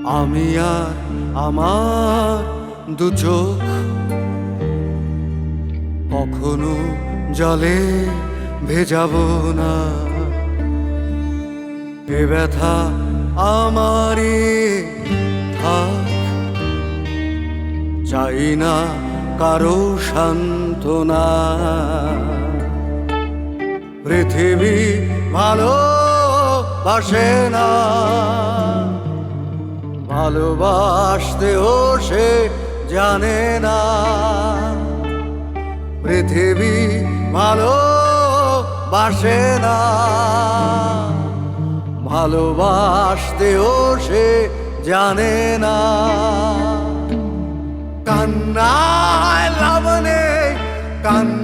আমি আর আমার দু চোখ কখনো জলে ভেজাবো না। এ ব্যথা আমারই থাক, চাই না কারো সান্ত্বনা। পৃথিবী ভালোবাসে না, ভালোবাসতেও সে জানে না। পৃথিবী ভালোবাসে না, ভালোবাসতেও সে জানে না। কান্নায় লাভ নেই, কান্না